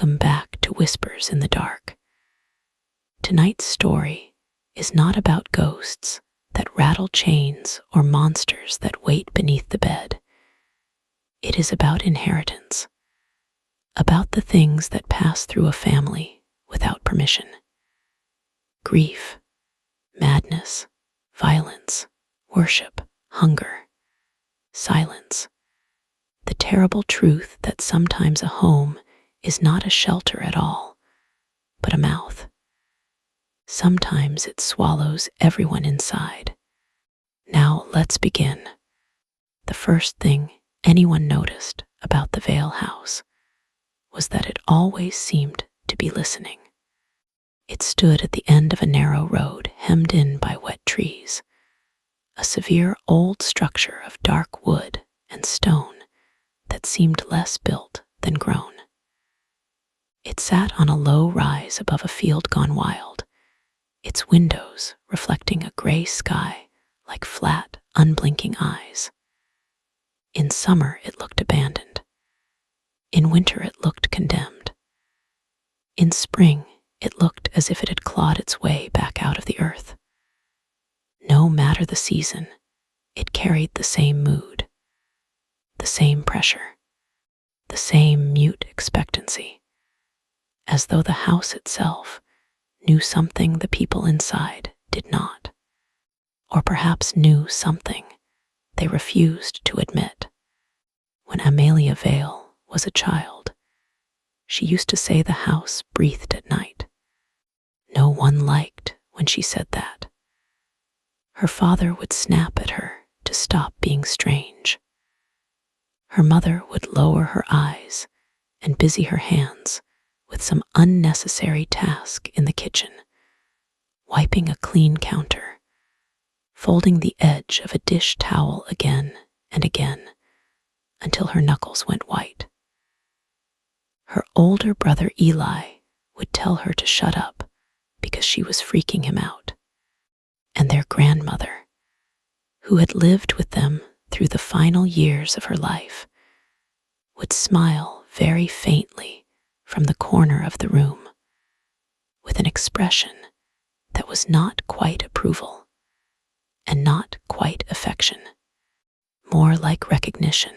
Welcome back to Whispers in the Dark. Tonight's story is not about ghosts that rattle chains or monsters that wait beneath the bed. It is about inheritance, about the things that pass through a family without permission. Grief, madness, violence, worship, hunger, silence. The terrible truth that sometimes a home is not a shelter at all, but a mouth. Sometimes it swallows everyone inside. Now let's begin. The first thing anyone noticed about the Vale house was that it always seemed to be listening. It stood at the end of a narrow road hemmed in by wet trees, a severe old structure of dark wood and stone that seemed less built than grown. It sat on a low rise above a field gone wild, its windows reflecting a gray sky like flat, unblinking eyes. In summer it looked abandoned. In winter it looked condemned. In spring it looked as if it had clawed its way back out of the earth. No matter the season, it carried the same mood, the same pressure, the same mute expectancy, as though the house itself knew something the people inside did not, or perhaps knew something they refused to admit. When Amelia Vale was a child, she used to say the house breathed at night. No one liked when she said that. Her father would snap at her to stop being strange. Her mother would lower her eyes and busy her hands with some unnecessary task in the kitchen, wiping a clean counter, folding the edge of a dish towel again and again until her knuckles went white. Her older brother Eli would tell her to shut up because she was freaking him out. And their grandmother, who had lived with them through the final years of her life, would smile very faintly from the corner of the room, with an expression that was not quite approval and not quite affection, more like recognition.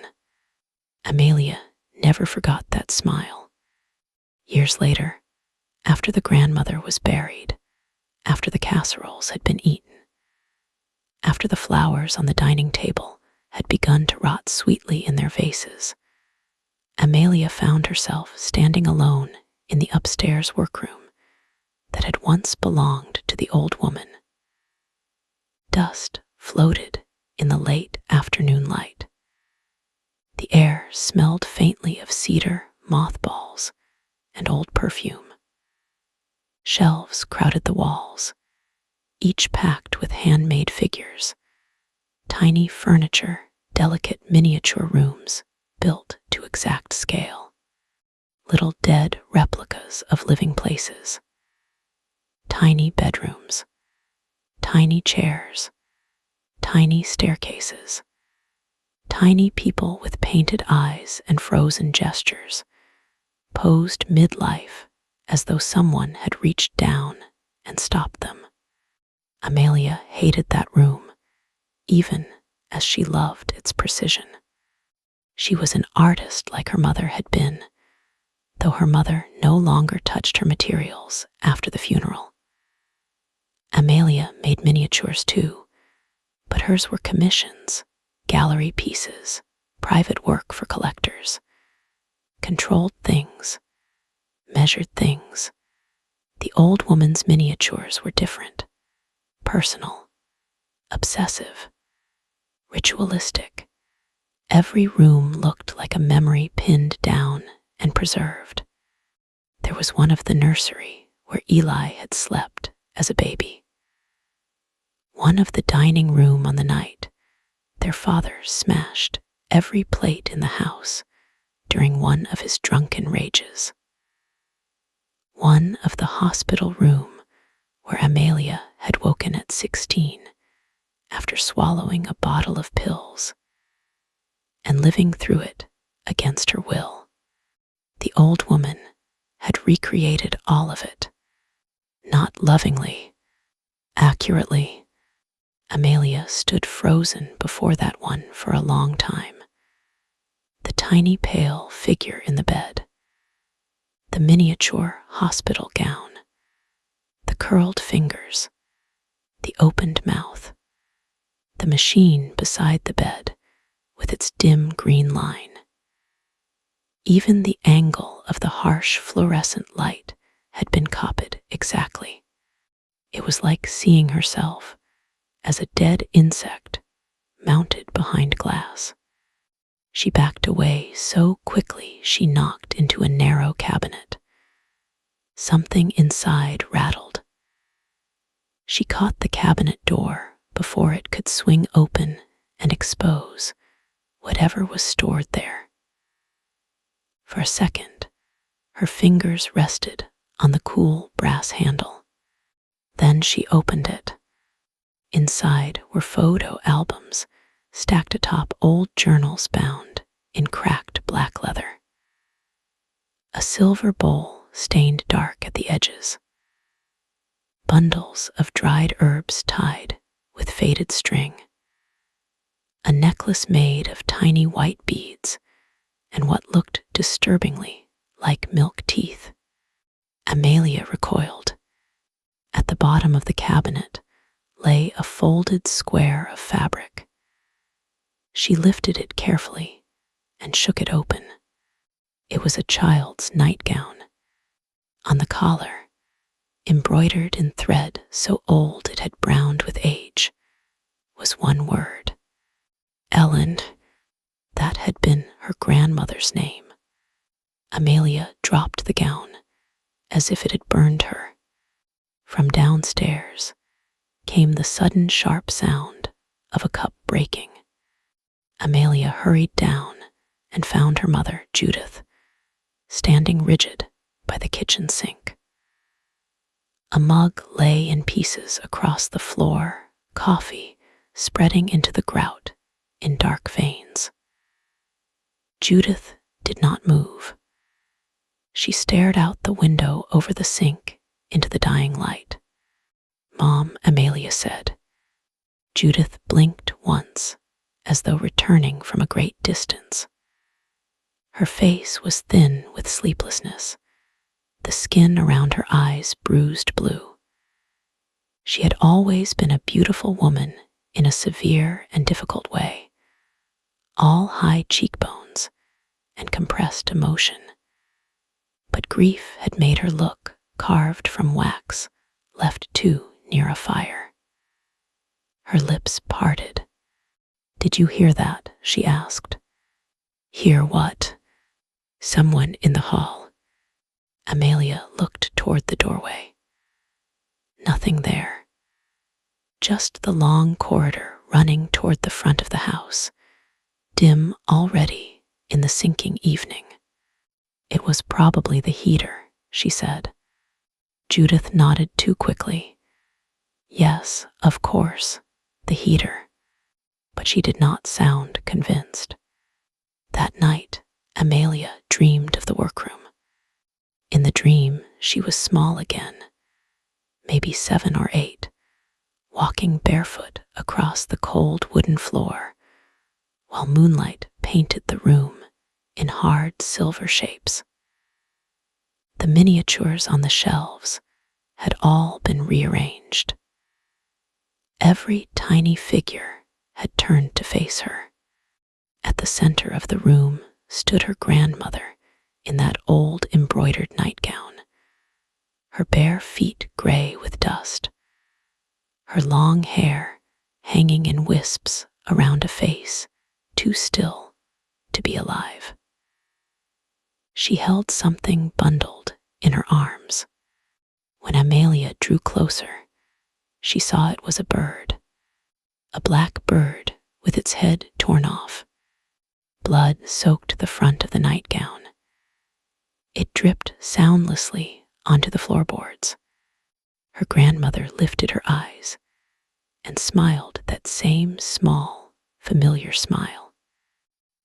Amelia never forgot that smile. Years later, after the grandmother was buried, after the casseroles had been eaten, after the flowers on the dining table had begun to rot sweetly in their vases, Amelia found herself standing alone in the upstairs workroom that had once belonged to the old woman. Dust floated in the late afternoon light. The air smelled faintly of cedar, mothballs, and old perfume. Shelves crowded the walls, each packed with handmade figures, tiny furniture, delicate miniature rooms built to exact scale, little dead replicas of living places, tiny bedrooms, tiny chairs, tiny staircases, tiny people with painted eyes and frozen gestures, posed midlife as though someone had reached down and stopped them. Amelia hated that room, even as she loved its precision. She was an artist like her mother had been, though her mother no longer touched her materials after the funeral. Amelia made miniatures too, but hers were commissions, gallery pieces, private work for collectors. Controlled things, measured things. The old woman's miniatures were different, personal, obsessive, ritualistic. Every room looked like a memory pinned down and preserved. There was one of the nursery where Eli had slept as a baby. One of the dining room on the night their father smashed every plate in the house during one of his drunken rages. One of the hospital room where Amelia had woken at 16 after swallowing a bottle of pills and living through it against her will. The old woman recreated all of it. Not lovingly, accurately. Amelia stood frozen before that one for a long time. The tiny pale figure in the bed, the miniature hospital gown, the curled fingers, the opened mouth, the machine beside the bed with its dim green line. Even the angle of the harsh fluorescent light had been copied exactly. It was like seeing herself as a dead insect mounted behind glass. She backed away so quickly she knocked into a narrow cabinet. Something inside rattled. She caught the cabinet door before it could swing open and expose whatever was stored there. For a second, her fingers rested on the cool brass handle. Then she opened it. Inside were photo albums stacked atop old journals bound in cracked black leather. A silver bowl stained dark at the edges. Bundles of dried herbs tied with faded string. A necklace made of tiny white beads and what looked disturbingly like milk teeth. Amelia recoiled. At the bottom of the cabinet lay a folded square of fabric. She lifted it carefully and shook it open. It was a child's nightgown. On the collar, embroidered in thread so old it had browned with age, was one word. Ellen. That had been her grandmother's name. Amelia dropped the gown as if it had burned her. From downstairs came the sudden sharp sound of a cup breaking. Amelia hurried down and found her mother, Judith, standing rigid by the kitchen sink. A mug lay in pieces across the floor, coffee spreading into the grout in dark veins. Judith did not move. She stared out the window over the sink into the dying light. "Mom," Amelia said. Judith blinked once, as though returning from a great distance. Her face was thin with sleeplessness, the skin around her eyes bruised blue. She had always been a beautiful woman in a severe and difficult way, all high cheekbones and compressed emotion. But grief had made her look carved from wax left too near a fire. Her lips parted. "Did you hear that?" she asked. "Hear what?" "Someone in the hall." Amelia looked toward the doorway. Nothing there. Just the long corridor running toward the front of the house, dim already in the sinking evening. "It was probably the heater," she said. Judith nodded too quickly. Yes, of course, the heater. But she did not sound convinced. That night, Amelia dreamed of the workroom. In the dream, she was small again, maybe 7 or 8, walking barefoot across the cold wooden floor, while moonlight painted the room in hard silver shapes. The miniatures on the shelves had all been rearranged. Every tiny figure had turned to face her. At the center of the room stood her grandmother in that old embroidered nightgown, her bare feet gray with dust, her long hair hanging in wisps around a face too still to be alive. She held something bundled in her arms. When Amelia drew closer, she saw it was a bird, a black bird with its head torn off. Blood soaked the front of the nightgown. It dripped soundlessly onto the floorboards. Her grandmother lifted her eyes and smiled that same small, familiar smile.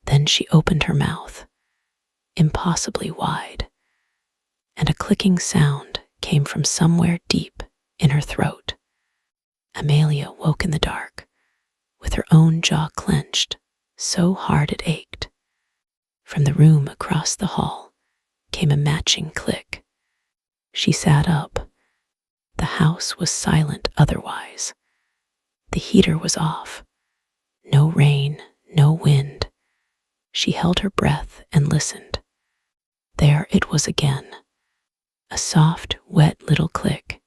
Then she opened her mouth, impossibly wide, and a clicking sound came from somewhere deep in her throat. Amelia woke in the dark, with her own jaw clenched, so hard it ached. From the room across the hall came a matching click. She sat up. The house was silent otherwise. The heater was off. No rain, no wind. She held her breath and listened. There it was again. A soft, wet little click.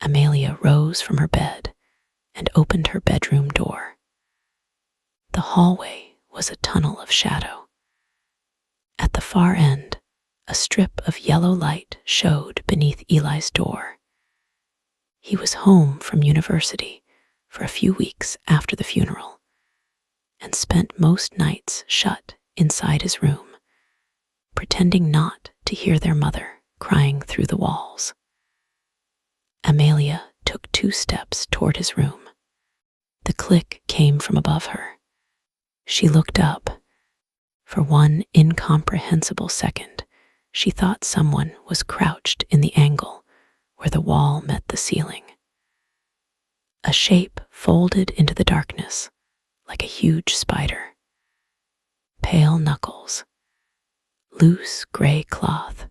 Amelia rose from her bed and opened her bedroom door. The hallway was a tunnel of shadow. At the far end, a strip of yellow light showed beneath Eli's door. He was home from university for a few weeks after the funeral and spent most nights shut inside his room, pretending not to hear their mother crying through the walls. Amelia took 2 steps toward his room. The click came from above her. She looked up. For one incomprehensible second, she thought someone was crouched in the angle where the wall met the ceiling. A shape folded into the darkness like a huge spider. Pale knuckles, loose gray cloth,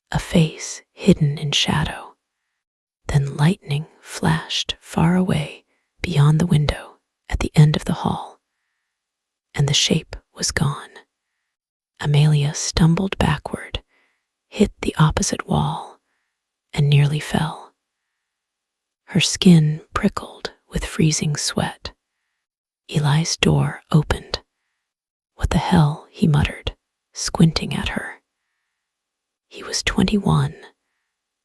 a face hidden in shadow. Then lightning flashed far away beyond the window at the end of the hall, and the shape was gone. Amelia stumbled backward, hit the opposite wall, and nearly fell. Her skin prickled with freezing sweat. Eli's door opened. "What the hell?" he muttered, squinting at her. He was 21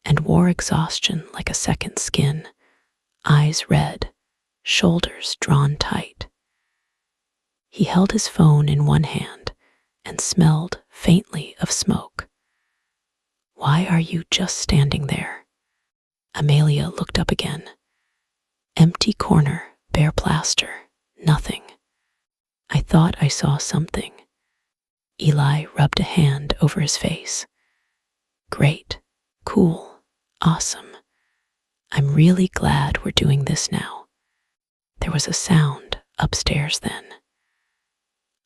and wore exhaustion like a second skin, eyes red, shoulders drawn tight. He held his phone in one hand and smelled faintly of smoke. "Why are you just standing there?" Amelia looked up again. Empty corner, bare plaster, nothing. "I thought I saw something." Eli rubbed a hand over his face. "Great, cool, awesome. I'm really glad we're doing this now." There was a sound upstairs then.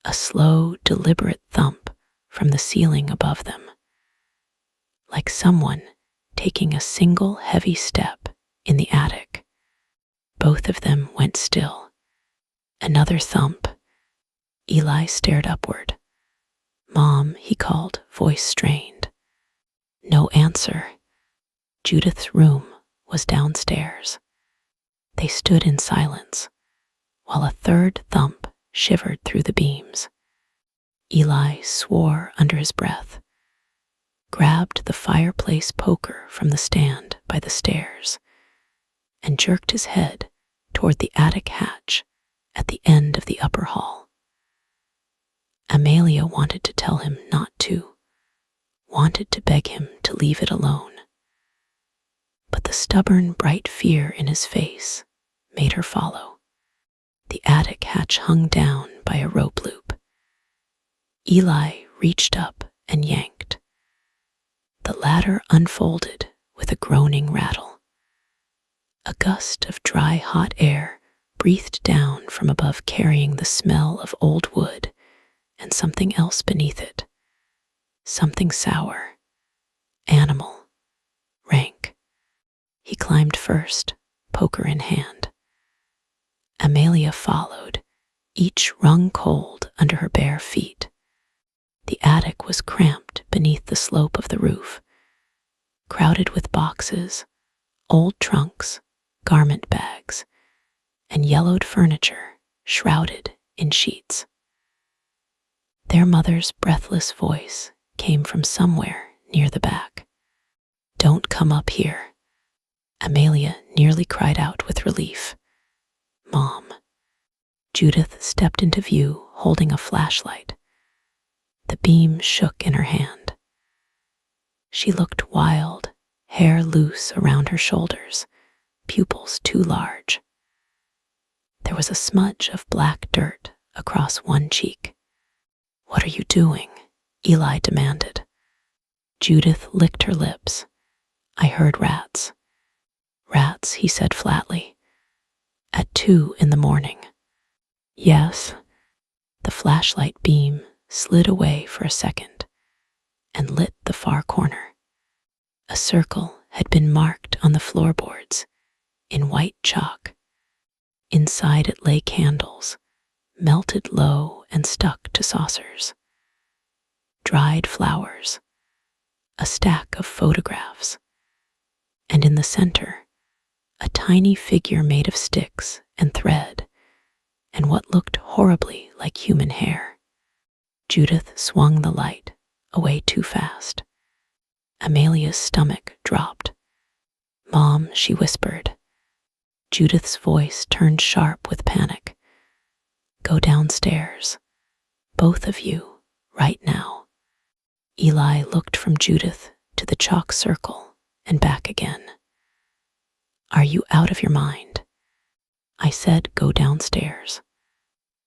A slow, deliberate thump from the ceiling above them, like someone taking a single heavy step in the attic. Both of them went still. Another thump. Eli stared upward. "Mom," he called, voice strained. No answer. Judith's room was downstairs. They stood in silence, while a third thump shivered through the beams. Eli swore under his breath, grabbed the fireplace poker from the stand by the stairs, and jerked his head toward the attic hatch at the end of the upper hall. Amelia wanted to tell him not to, wanted to beg him to leave it alone. But the stubborn, bright fear in his face made her follow. The attic hatch hung down by a rope loop. Eli reached up and yanked. The ladder unfolded with a groaning rattle. A gust of dry, hot air breathed down from above, carrying the smell of old wood and something else beneath it. Something sour, animal, rank. He climbed first, poker in hand. Amelia followed, each rung cold under her bare feet. The attic was cramped beneath the slope of the roof, crowded with boxes, old trunks, garment bags, and yellowed furniture shrouded in sheets. Their mother's breathless voice came from somewhere near the back. "Don't come up here." Amelia nearly cried out with relief. "Mom." Judith stepped into view holding a flashlight. The beam shook in her hand. She looked wild, hair loose around her shoulders, pupils too large. There was a smudge of black dirt across one cheek. "What are you doing?" Eli demanded. Judith licked her lips. I heard rats. Rats, he said flatly. At 2 in the morning. Yes. The flashlight beam slid away for a second and lit the far corner. A circle had been marked on the floorboards in white chalk. Inside it lay candles, melted low and stuck to saucers. Dried flowers, a stack of photographs, and in the center, a tiny figure made of sticks and thread and what looked horribly like human hair. Judith swung the light away too fast. Amelia's stomach dropped. Mom, she whispered. Judith's voice turned sharp with panic. Go downstairs, both of you, right now. Eli looked from Judith to the chalk circle and back again. Are you out of your mind? I said go downstairs.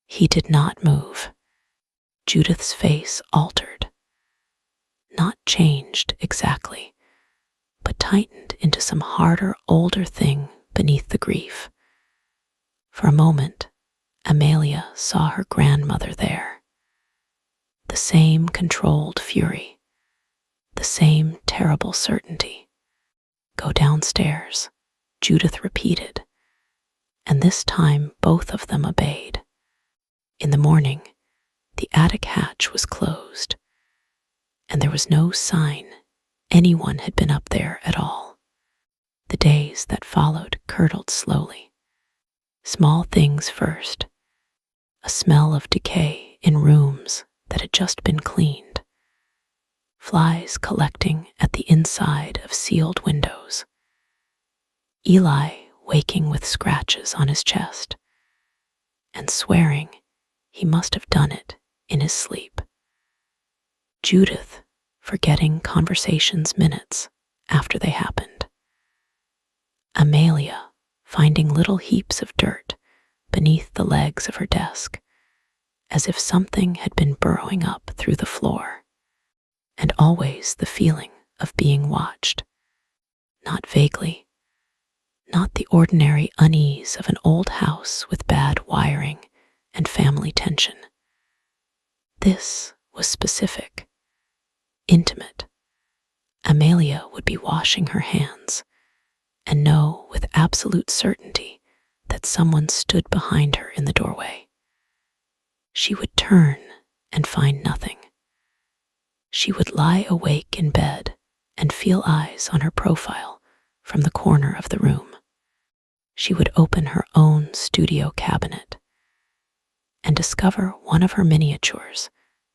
He did not move. Judith's face altered. Not changed exactly, but tightened into some harder, older thing beneath the grief. For a moment, Amelia saw her grandmother there. The same controlled fury, the same terrible certainty. Go downstairs, Judith repeated, and this time both of them obeyed. In the morning, the attic hatch was closed, and there was no sign anyone had been up there at all. The days that followed curdled slowly. Small things first. A smell of decay in rooms that had just been cleaned. Flies collecting at the inside of sealed windows. Eli waking with scratches on his chest and swearing he must have done it in his sleep. Judith forgetting conversations minutes after they happened. Amelia finding little heaps of dirt beneath the legs of her desk, as if something had been burrowing up through the floor, and always the feeling of being watched, not vaguely, not the ordinary unease of an old house with bad wiring and family tension. This was specific, intimate. Amelia would be washing her hands and know with absolute certainty that someone stood behind her in the doorway. She would turn and find nothing. She would lie awake in bed and feel eyes on her profile from the corner of the room. She would open her own studio cabinet and discover one of her miniatures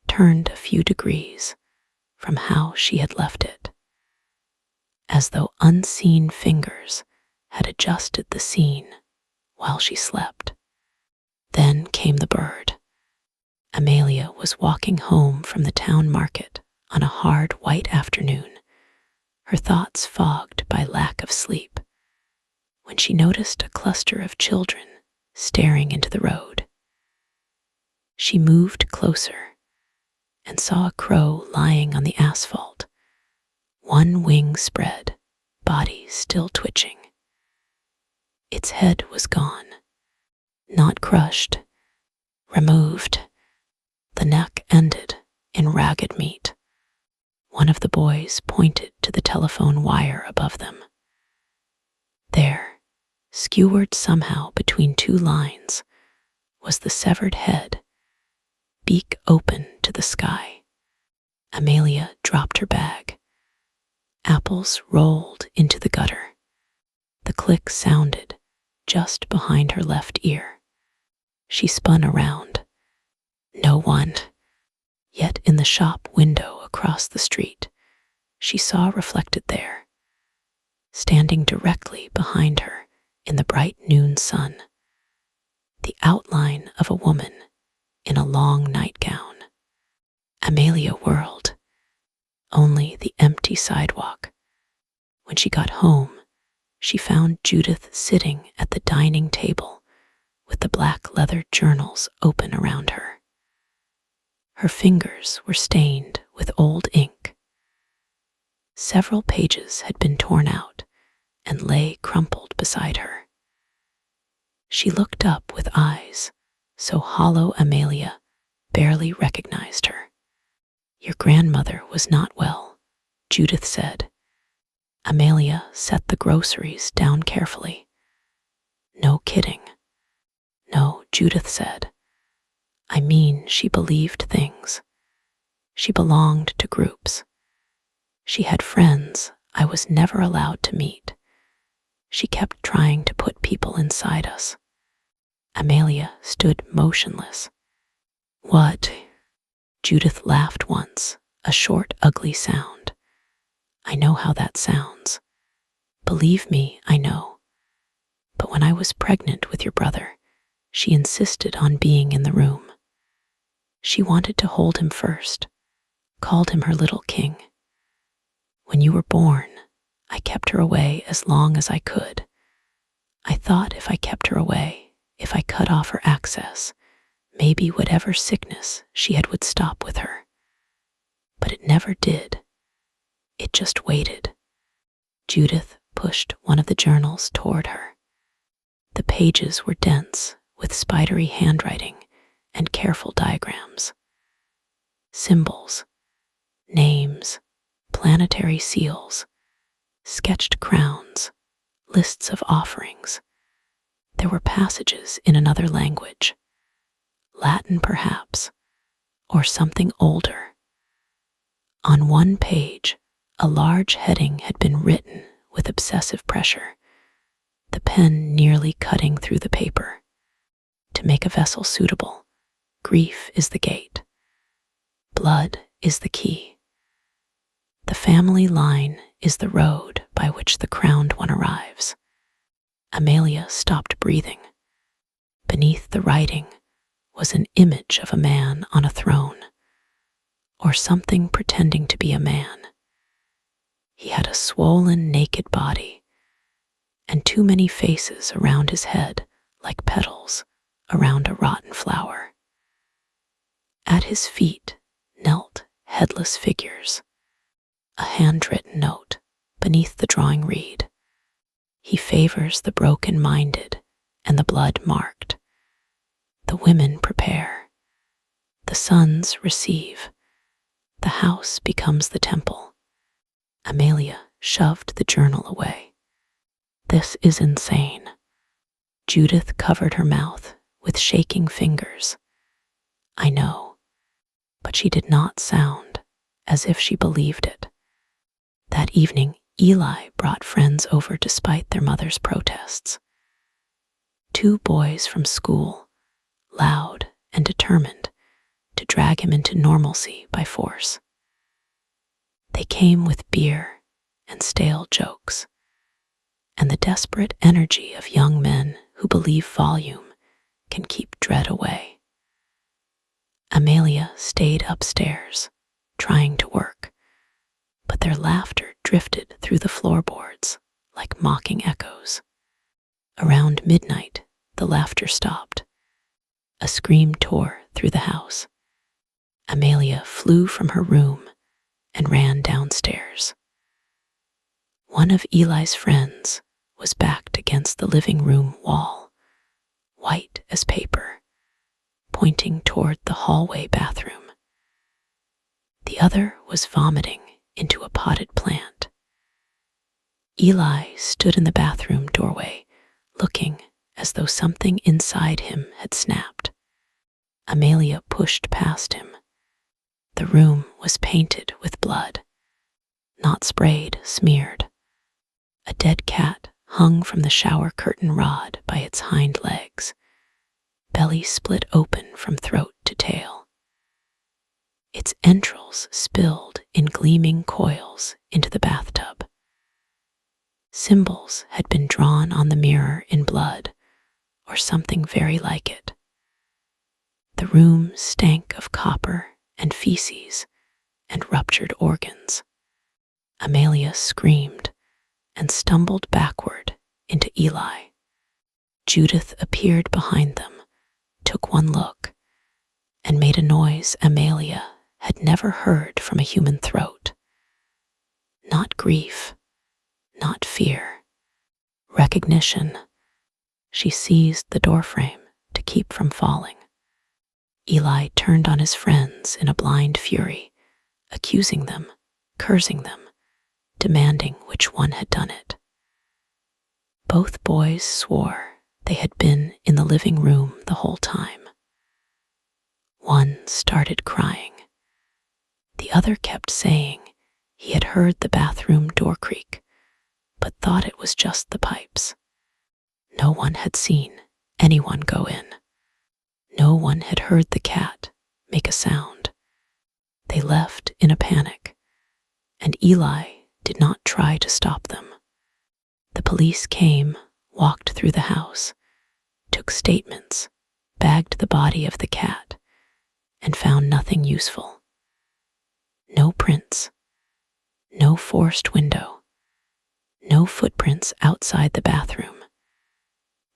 turned a few degrees from how she had left it, as though unseen fingers had adjusted the scene while she slept. Then came the bird. Amelia was walking home from the town market on a hard white afternoon, her thoughts fogged by lack of sleep, when she noticed a cluster of children staring into the road. She moved closer and saw a crow lying on the asphalt, one wing spread, body still twitching. Its head was gone, not crushed, removed. The neck ended in ragged meat. One of the boys pointed to the telephone wire above them. There, skewered somehow between two lines, was the severed head, beak open to the sky. Amelia dropped her bag. Apples rolled into the gutter. The click sounded just behind her left ear. She spun around. No one. Yet in the shop window across the street, she saw reflected there, standing directly behind her in the bright noon sun, the outline of a woman in a long nightgown. Amelia whirled. Only the empty sidewalk. When she got home, she found Judith sitting at the dining table with the black leather journals open around her. Her fingers were stained with old ink. Several pages had been torn out and lay crumpled beside her. She looked up with eyes so hollow Amelia barely recognized her. "Your grandmother was not well," Judith said. Amelia set the groceries down carefully. "No kidding." "No," Judith said. "I mean, she believed things. She belonged to groups. She had friends I was never allowed to meet. She kept trying to put people inside us." Amelia stood motionless. "What?" Judith laughed once, a short, ugly sound. "I know how that sounds. Believe me, I know. But when I was pregnant with your brother, she insisted on being in the room. She wanted to hold him first, called him her little king. When you were born, I kept her away as long as I could. I thought if I kept her away, if I cut off her access, maybe whatever sickness she had would stop with her. But it never did. It just waited." Judith pushed one of the journals toward her. The pages were dense with spidery handwriting and careful diagrams. Symbols, names, planetary seals, sketched crowns, lists of offerings. There were passages in another language, Latin perhaps, or something older. On one page, a large heading had been written with obsessive pressure, the pen nearly cutting through the paper. "To make a vessel suitable, grief is the gate. Blood is the key. The family line is the road by which the crowned one arrives." Amelia stopped breathing. Beneath the writing was an image of a man on a throne, or something pretending to be a man. He had a swollen, naked body, and too many faces around his head like petals around a rotten flower. At his feet knelt headless figures. A handwritten note beneath the drawing read, "He favors the broken-minded and the blood-marked. The women prepare. The sons receive. The house becomes the temple." Amelia shoved the journal away. "This is insane." Judith covered her mouth with shaking fingers. "I know," but she did not sound as if she believed it. That evening, Eli brought friends over despite their mother's protests. 2 boys from school, loud and determined to drag him into normalcy by force. They came with beer and stale jokes, and the desperate energy of young men who believe volume can keep dread away. Amelia stayed upstairs, trying to work, but their laughter drifted through the floorboards like mocking echoes. Around midnight, the laughter stopped. A scream tore through the house. Amelia flew from her room and ran downstairs. One of Eli's friends was backed against the living room wall, white as paper, pointing toward the hallway bathroom. The other was vomiting into a potted plant. Eli stood in the bathroom doorway, looking as though something inside him had snapped. Amelia pushed past him. The room was painted with blood, not sprayed, smeared. A dead cat hung from the shower curtain rod by its hind legs, belly split open from throat to tail. Its entrails spilled in gleaming coils into the bathtub. Symbols had been drawn on the mirror in blood, or something very like it. The room stank of copper and feces and ruptured organs. Amelia screamed and stumbled backward into Eli. Judith appeared behind them, took one look, and made a noise Amelia had never heard from a human throat. Not grief, not fear. Recognition. She seized the doorframe to keep from falling. Eli turned on his friends in a blind fury, accusing them, cursing them, demanding which one had done it. Both boys swore they had been in the living room the whole time. One started crying. The other kept saying he had heard the bathroom door creak, but thought it was just the pipes. No one had seen anyone go in. No one had heard the cat make a sound. They left in a panic, and Eli did not try to stop them. The police came, walked through the house, took statements, bagged the body of the cat, and found nothing useful. No prints, no forced window, no footprints outside the bathroom.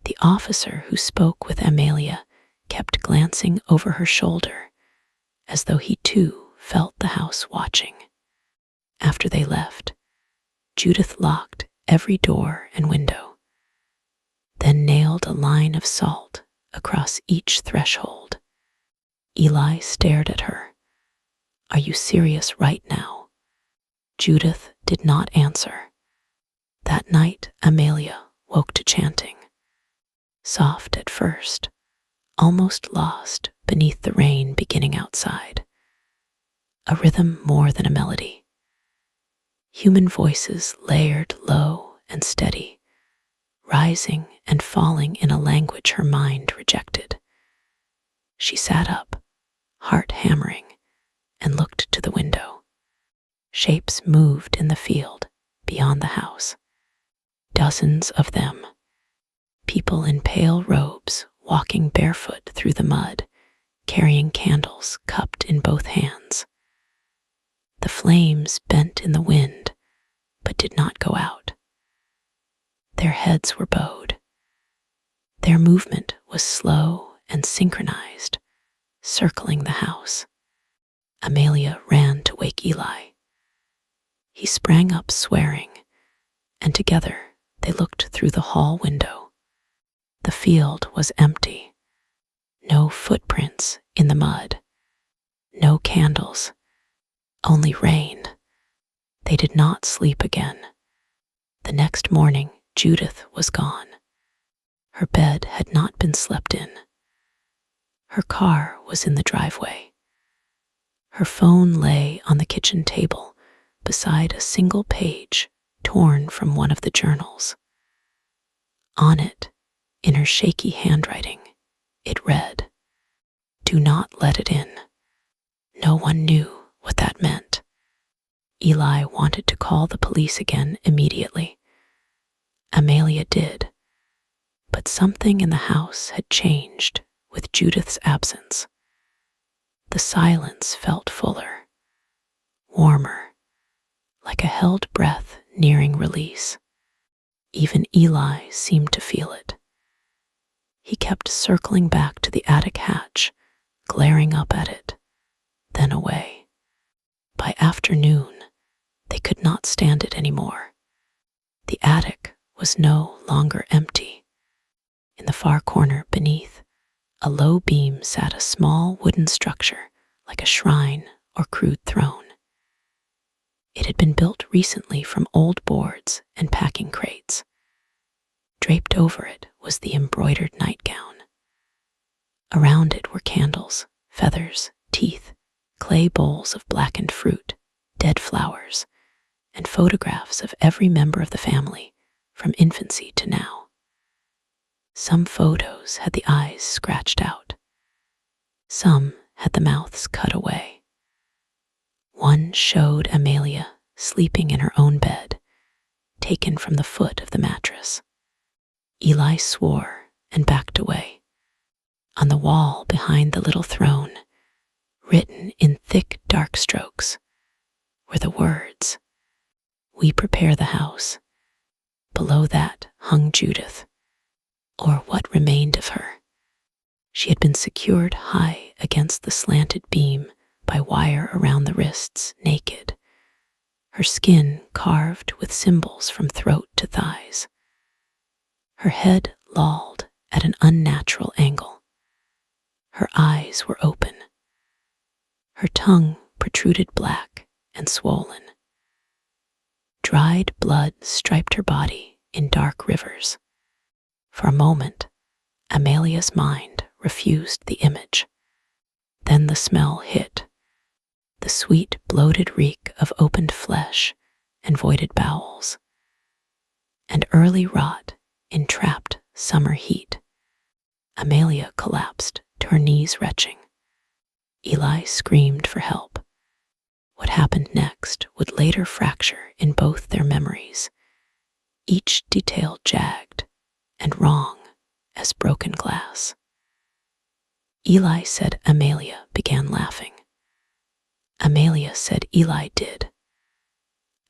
The officer who spoke with Amelia kept glancing over her shoulder, as though he too felt the house watching. After they left, Judith locked every door and window, then nailed a line of salt across each threshold. Eli stared at her. "Are you serious right now?" Judith did not answer. That night, Amelia woke to chanting. Soft at first, almost lost beneath the rain beginning outside. A rhythm more than a melody. Human voices layered low and steady, rising and falling in a language her mind rejected. She sat up, heart hammering, and looked to the window. Shapes moved in the field beyond the house. Dozens of them. People in pale robes walking barefoot through the mud, carrying candles cupped in both hands. The flames bent in the wind, but did not go out. Their heads were bowed. Their movement was slow and synchronized, circling the house. Amelia ran to wake Eli. He sprang up swearing, and together they looked through the hall window. The field was empty. No footprints in the mud. No candles. Only rain. They did not sleep again. The next morning, Judith was gone. Her bed had not been slept in. Her car was in the driveway. Her phone lay on the kitchen table beside a single page torn from one of the journals. On it, in her shaky handwriting, it read, "Do not let it in." No one knew what that meant. Eli wanted to call the police again immediately. Amelia did, but something in the house had changed with Judith's absence. The silence felt fuller, warmer, like a held breath nearing release. Even Eli seemed to feel it. He kept circling back to the attic hatch, glaring up at it, then away. By afternoon, they could not stand it anymore. The attic was no longer empty. In the far corner beneath, a low beam sat a small wooden structure like a shrine or crude throne. It had been built recently from old boards and packing crates. Draped over it was the embroidered nightgown. Around it were candles, feathers, teeth, clay bowls of blackened fruit, dead flowers, and photographs of every member of the family, from infancy to now. Some photos had the eyes scratched out. Some had the mouths cut away. One showed Amelia sleeping in her own bed, taken from the foot of the mattress. Eli swore and backed away. On the wall behind the little throne, written in thick dark strokes, were the words, "We prepare the house." Below that hung Judith, or what remained of her. She had been secured high against the slanted beam by wire around the wrists, naked. her skin carved with symbols from throat to thighs. Her head lolled at an unnatural angle. Her eyes were open. Her tongue protruded black and swollen. Dried blood striped her body in dark rivers. For a moment, Amelia's mind refused the image. Then the smell hit, the sweet, bloated reek of opened flesh and voided bowels, and early rot in trapped summer heat. Amelia collapsed to her knees, retching. Eli screamed for help. What happened next would later fracture in both their memories, each detail jagged and wrong as broken glass. Eli said Amelia began laughing. Amelia said Eli did.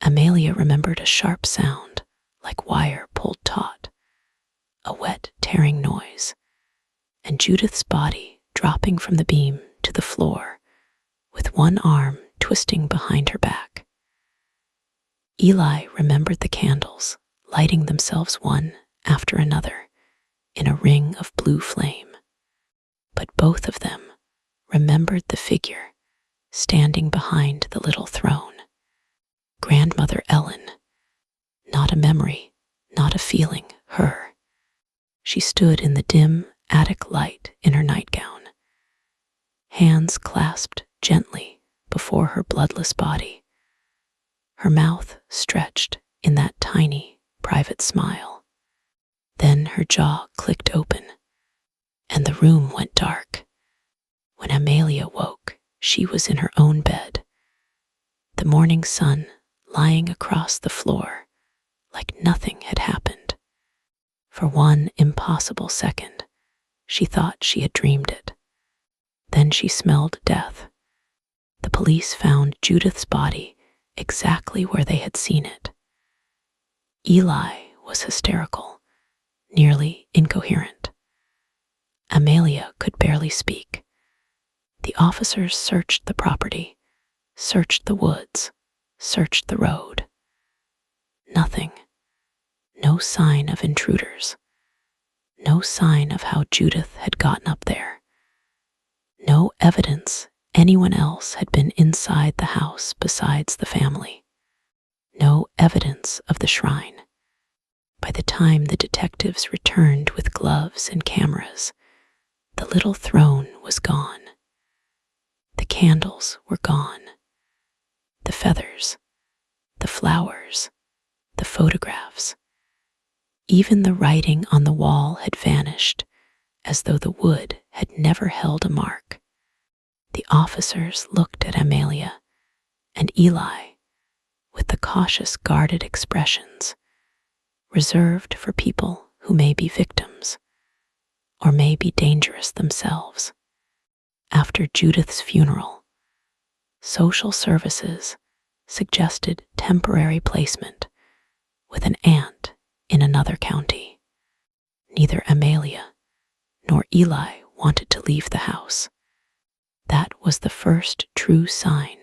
Amelia remembered a sharp sound, like wire pulled taut, a wet, tearing noise, and Judith's body dropping from the beam to the floor, with one arm twisting behind her back. Eli remembered the candles lighting themselves one after another in a ring of blue flame, but both of them remembered the figure standing behind the little throne. Grandmother Ellen. Not a memory, not a feeling, her. She stood in the dim attic light in her nightgown, hands clasped gently before her bloodless body, her mouth stretched in that tiny, private smile. Then her jaw clicked open, and the room went dark. When Amelia woke, she was in her own bed, the morning sun lying across the floor like nothing had happened. For one impossible second, she thought she had dreamed it. Then she smelled death. The police found Judith's body exactly where they had seen it. Eli was hysterical, nearly incoherent. Amelia could barely speak. The officers searched the property, searched the woods, searched the road. Nothing. No sign of intruders. No sign of how Judith had gotten up there. No evidence anyone else had been inside the house besides the family. No evidence of the shrine. By the time the detectives returned with gloves and cameras, the little throne was gone. The candles were gone. The feathers, the flowers, the photographs. Even the writing on the wall had vanished, as though the wood had never held a mark. The officers looked at Amelia and Eli with the cautious, guarded expressions reserved for people who may be victims or may be dangerous themselves. After Judith's funeral, social services suggested temporary placement with an aunt in another county. Neither Amelia nor Eli wanted to leave the house. That was the first true sign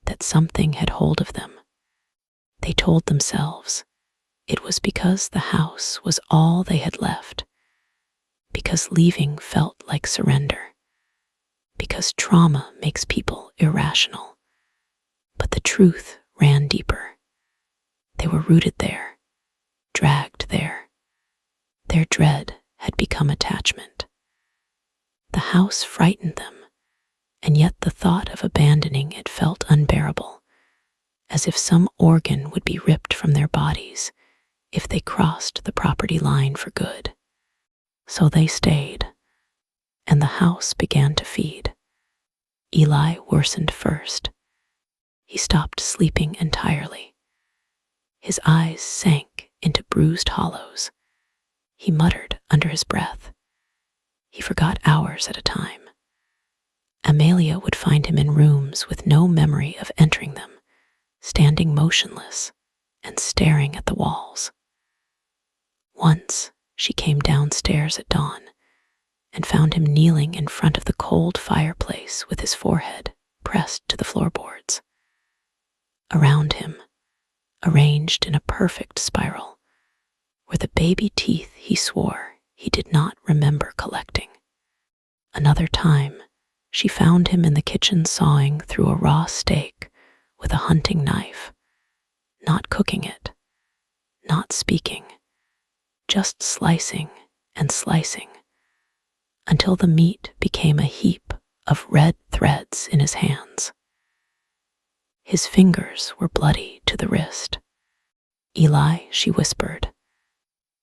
that something had hold of them. They told themselves it was because the house was all they had left, because leaving felt like surrender, because trauma makes people irrational. But the truth ran deeper. They were rooted there, dragged there. Their dread had become attachment. The house frightened them, and yet the thought of abandoning it felt unbearable, as if some organ would be ripped from their bodies if they crossed the property line for good. So they stayed, and the house began to feed. Eli worsened first. He stopped sleeping entirely. His eyes sank into bruised hollows. He muttered under his breath. He forgot hours at a time. Amelia would find him in rooms with no memory of entering them, standing motionless and staring at the walls. Once she came downstairs at dawn and found him kneeling in front of the cold fireplace with his forehead pressed to the floorboards. Around him, arranged in a perfect spiral, were the baby teeth he swore he did not remember collecting. Another time, she found him in the kitchen sawing through a raw steak with a hunting knife, not cooking it, not speaking, just slicing and slicing, until the meat became a heap of red threads in his hands. His fingers were bloody to the wrist. "Eli," she whispered.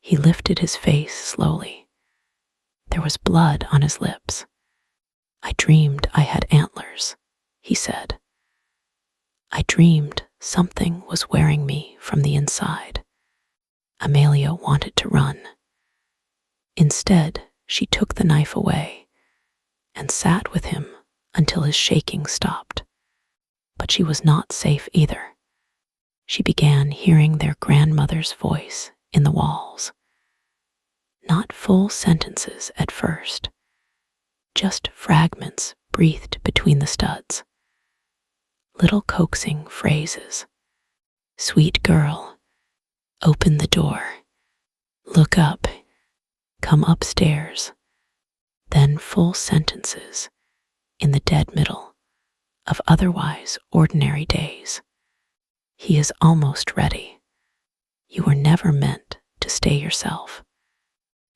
He lifted his face slowly. There was blood on his lips. "I dreamed I had antlers," he said. "I dreamed something was wearing me from the inside." Amelia wanted to run. Instead, she took the knife away and sat with him until his shaking stopped. But she was not safe either. She began hearing their grandmother's voice in the walls. Not full sentences at first, just fragments breathed between the studs. Little coaxing phrases. "Sweet girl, open the door. Look up. Come upstairs." Then full sentences in the dead middle of otherwise ordinary days. "He is almost ready. You were never meant to stay yourself."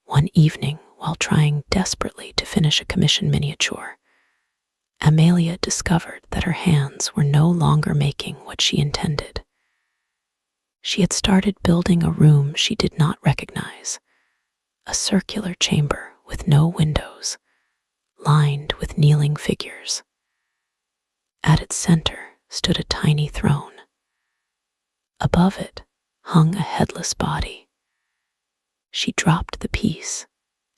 One evening, while trying desperately to finish a commission miniature, Amelia discovered that her hands were no longer making what she intended. She had started building a room she did not recognize, a circular chamber with no windows, lined with kneeling figures. At its center stood a tiny throne. Above it hung a headless body. She dropped the piece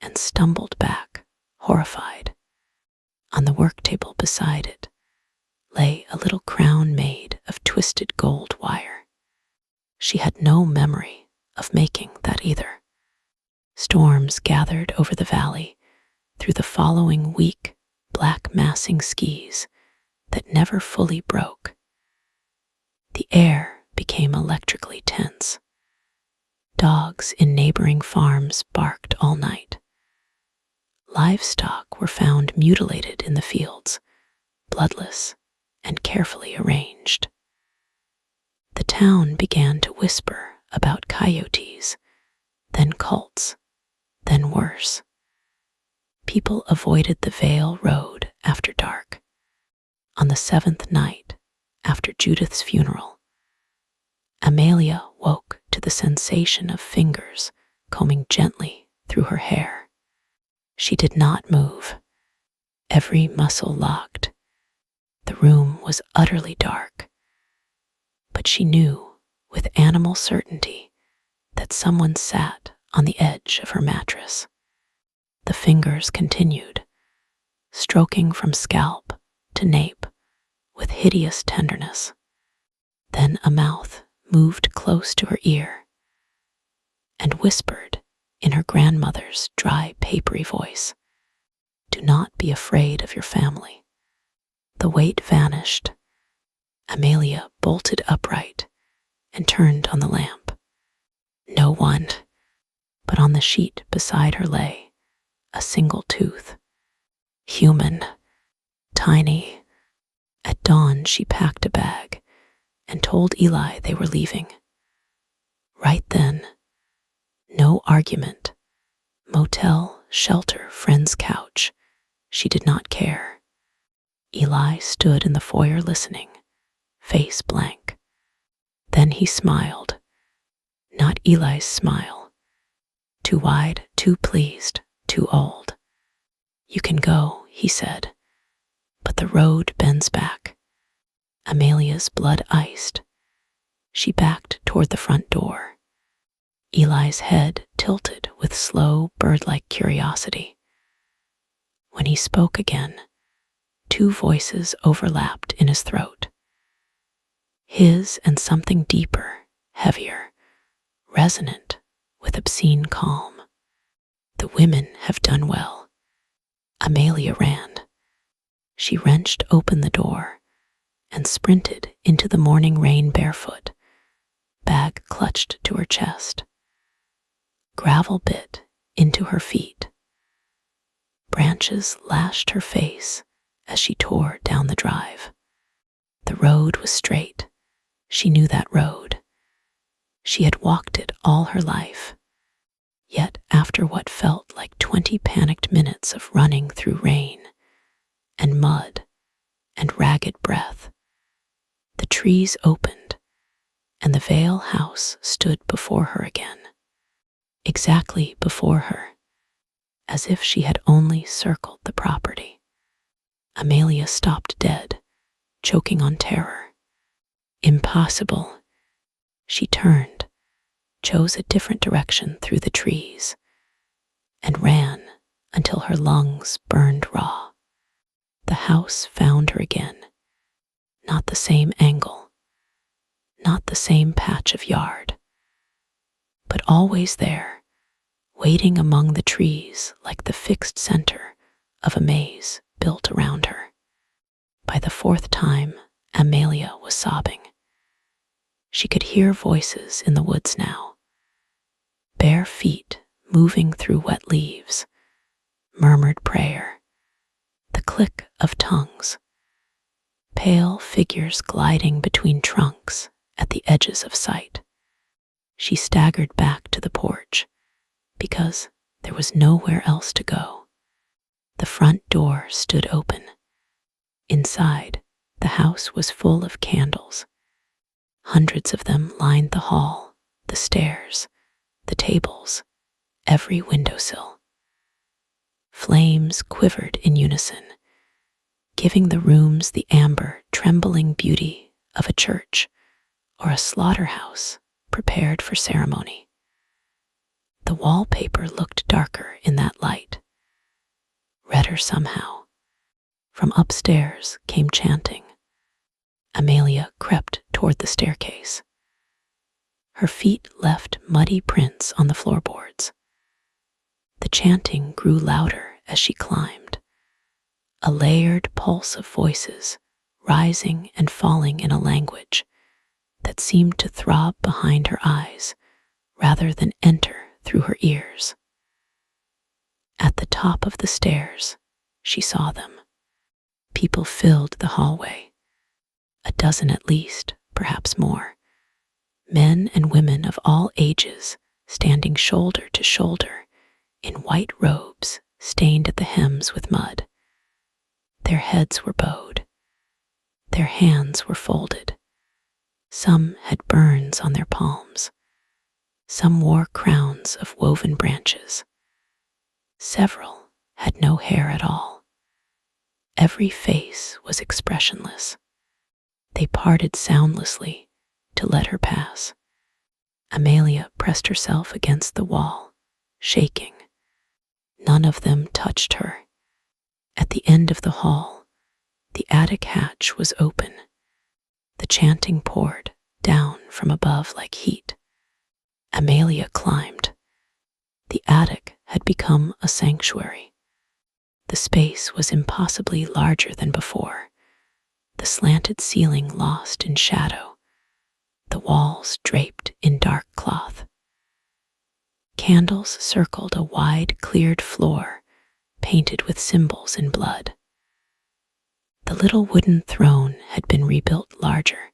and stumbled back, horrified. On the work table beside it lay a little crown made of twisted gold wire. She had no memory of making that either. Storms gathered over the valley through the following week, black massing skis that never fully broke. The air became electrically tense. Dogs in neighboring farms barked all night. Livestock were found mutilated in the fields, bloodless and carefully arranged. The town began to whisper about coyotes, then cults, then worse. People avoided the Vale Road after dark. On the 7th night, after Judith's funeral, Amelia woke to the sensation of fingers combing gently through her hair. She did not move. Every muscle locked. The room was utterly dark. But she knew with animal certainty that someone sat on the edge of her mattress. The fingers continued, stroking from scalp to nape with hideous tenderness. Then a mouth moved close to her ear and whispered in her grandmother's dry, papery voice, "Do not be afraid of your family." The weight vanished. Amelia bolted upright and turned on the lamp. No one, but on the sheet beside her lay a single tooth. Human, tiny. At dawn, she packed a bag and told Eli they were leaving. Right then, no argument, motel, shelter, friend's couch. She did not care. Eli stood in the foyer listening, face blank. Then he smiled. Not Eli's smile. Too wide, too pleased, too old. "You can go," he said, "but the road bends back." Amelia's blood iced. She backed toward the front door. Eli's head tilted with slow, bird-like curiosity. When he spoke again, two voices overlapped in his throat. His and something deeper, heavier, resonant with obscene calm. "The women have done well." Amelia ran. She wrenched open the door and sprinted into the morning rain barefoot, bag clutched to her chest. Gravel bit into her feet. Branches lashed her face as she tore down the drive. The road was straight. She knew that road. She had walked it all her life. Yet after what felt like 20 panicked minutes of running through rain and mud and ragged breath, the trees opened and the Vale house stood before her again. Exactly before her, as if she had only circled the property. Amelia stopped dead, choking on terror. Impossible. She turned, chose a different direction through the trees, and ran until her lungs burned raw. The house found her again. Not the same angle, not the same patch of yard, but always there, waiting among the trees like the fixed center of a maze built around her. By the fourth time, Amelia was sobbing. She could hear voices in the woods now. Bare feet moving through wet leaves, murmured prayer, the click of tongues, pale figures gliding between trunks at the edges of sight. She staggered back to the porch because there was nowhere else to go. The front door stood open. Inside, the house was full of candles. Hundreds of them lined the hall, the stairs, the tables, every windowsill. Flames quivered in unison, giving the rooms the amber, trembling beauty of a church or a slaughterhouse prepared for ceremony. The wallpaper looked darker in that light, redder somehow. From upstairs came chanting. Amelia crept toward the staircase. Her feet left muddy prints on the floorboards. The chanting grew louder as she climbed, a layered pulse of voices rising and falling in a language that seemed to throb behind her eyes rather than enter through her ears. At the top of the stairs, she saw them. People filled the hallway, a dozen at least, perhaps more. Men and women of all ages standing shoulder to shoulder in white robes stained at the hems with mud. Their heads were bowed. Their hands were folded. Some had burns on their palms. Some wore crowns of woven branches. Several had no hair at all. Every face was expressionless. They parted soundlessly to let her pass. Amelia pressed herself against the wall, shaking. None of them touched her. At the end of the hall, the attic hatch was open. The chanting poured down from above like heat. Amelia climbed. The attic had become a sanctuary. The space was impossibly larger than before, the slanted ceiling lost in shadow, the walls draped in dark cloth. Candles circled a wide, cleared floor painted with symbols in blood. The little wooden throne had been rebuilt larger,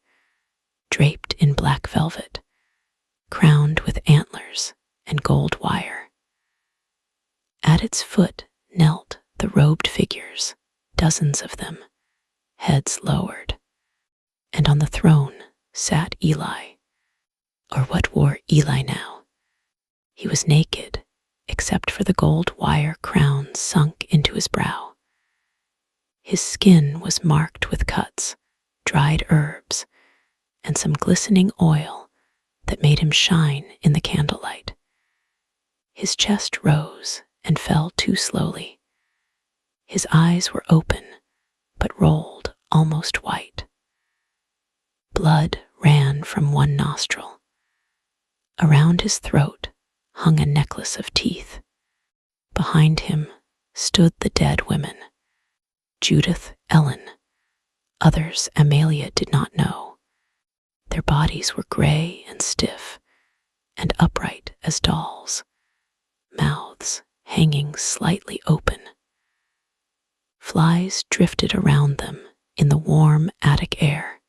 draped in black velvet, crowned with antlers and gold wire. At its foot knelt the robed figures, dozens of them, heads lowered. And on the throne sat Eli. Or what wore Eli now? He was naked, except for the gold wire crown sunk into his brow. His skin was marked with cuts, dried herbs, and some glistening oil that made him shine in the candlelight. His chest rose and fell too slowly. His eyes were open, but rolled almost white. Blood ran from one nostril. Around his throat hung a necklace of teeth. Behind him stood the dead women, Judith, Ellen, others Amelia did not know. Their bodies were gray and stiff and upright as dolls, mouths hanging slightly open. Flies drifted around them in the warm attic air.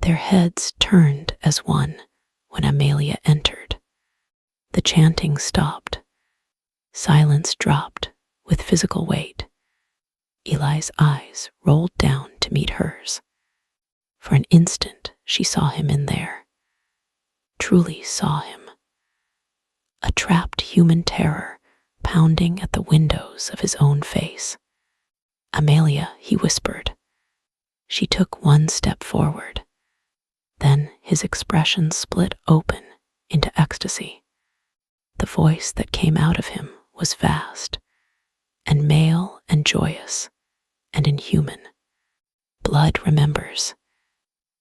Their heads turned as one when Amelia entered. The chanting stopped. Silence dropped with physical weight. Eli's eyes rolled down to meet hers. For an instant, she saw him in there. Truly saw him. A trapped human terror pounding at the windows of his own face. "Amelia," he whispered. She took one step forward. Then his expression split open into ecstasy. The voice that came out of him was vast, and male and joyous, and inhuman. Blood remembers.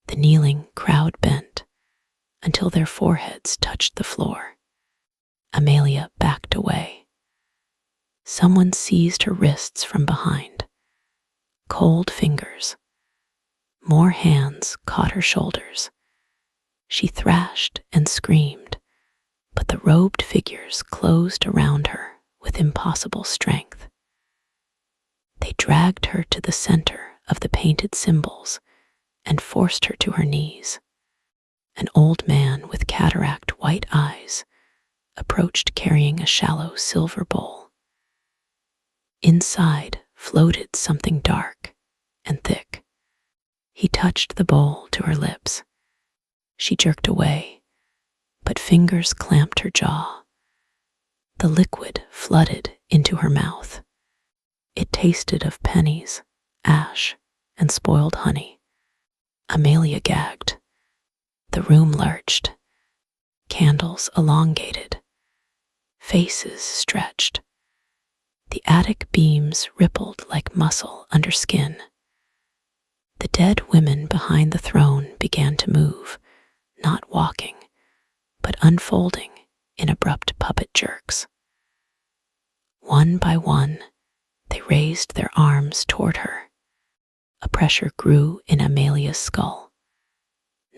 The kneeling crowd bent until their foreheads touched the floor. Amelia backed away. Someone seized her wrists from behind. Cold fingers. More hands caught her shoulders. She thrashed and screamed, but the robed figures closed around her with impossible strength. They dragged her to the center of the painted symbols and forced her to her knees. An old man with cataract white eyes approached carrying a shallow silver bowl. Inside floated something dark and thick. He touched the bowl to her lips. She jerked away, but fingers clamped her jaw. The liquid flooded into her mouth. It tasted of pennies, ash, and spoiled honey. Amelia gagged. The room lurched. Candles elongated. Faces stretched. The attic beams rippled like muscle under skin. The dead women behind the throne began to move, not walking, but unfolding in abrupt puppet jerks. One by one, they raised their arms toward her. A pressure grew in Amelia's skull.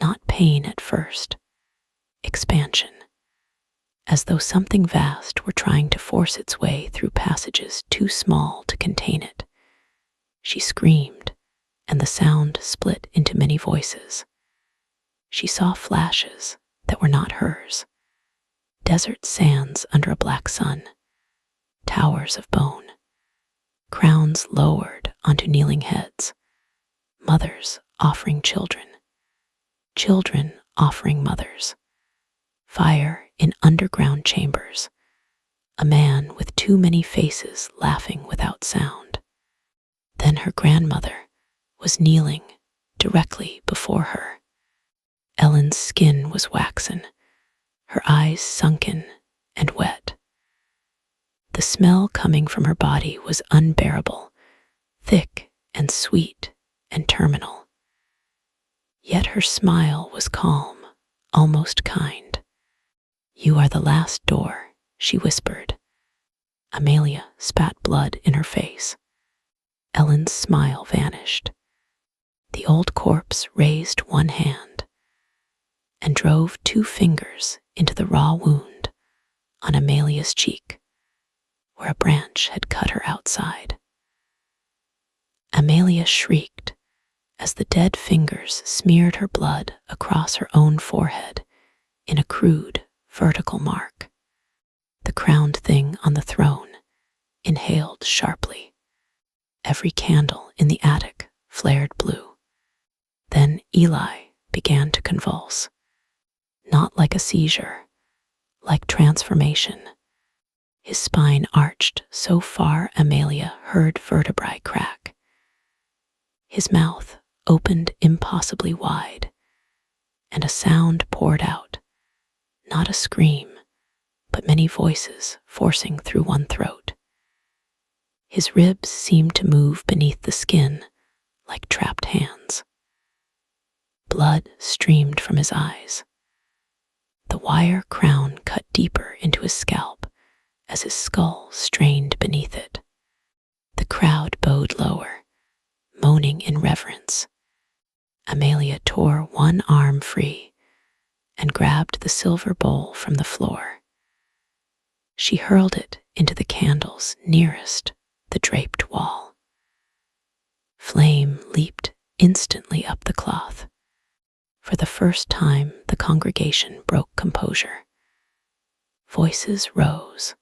Not pain at first, expansion, as though something vast were trying to force its way through passages too small to contain it. She screamed, and the sound split into many voices. She saw flashes that were not hers. Desert sands under a black sun, towers of bone, crowns lowered onto kneeling heads, mothers offering children, children offering mothers, fire in underground chambers, a man with too many faces laughing without sound. Then her grandmother was kneeling directly before her. Ellen's skin was waxen, her eyes sunken and wet. The smell coming from her body was unbearable, thick and sweet and terminal. Yet her smile was calm, almost kind. "You are the last door," she whispered. Amelia spat blood in her face. Ellen's smile vanished. The old corpse raised one hand and drove two fingers into the raw wound on Amelia's cheek, where a branch had cut her outside. Amelia shrieked as the dead fingers smeared her blood across her own forehead in a crude, vertical mark. The crowned thing on the throne inhaled sharply. Every candle in the attic flared blue. Then Eli began to convulse. Not like a seizure, like transformation. His spine arched so far Amelia heard vertebrae crack. His mouth opened impossibly wide, and a sound poured out, not a scream, but many voices forcing through one throat. His ribs seemed to move beneath the skin like trapped hands. Blood streamed from his eyes. The wire crown cut deeper into his scalp as his skull strained beneath it. The crowd bowed lower, moaning in reverence. Amelia tore one arm free and grabbed the silver bowl from the floor. She hurled it into the candles nearest the draped wall. Flame leaped instantly up the cloth. For the first time, the congregation broke composure. Voices rose.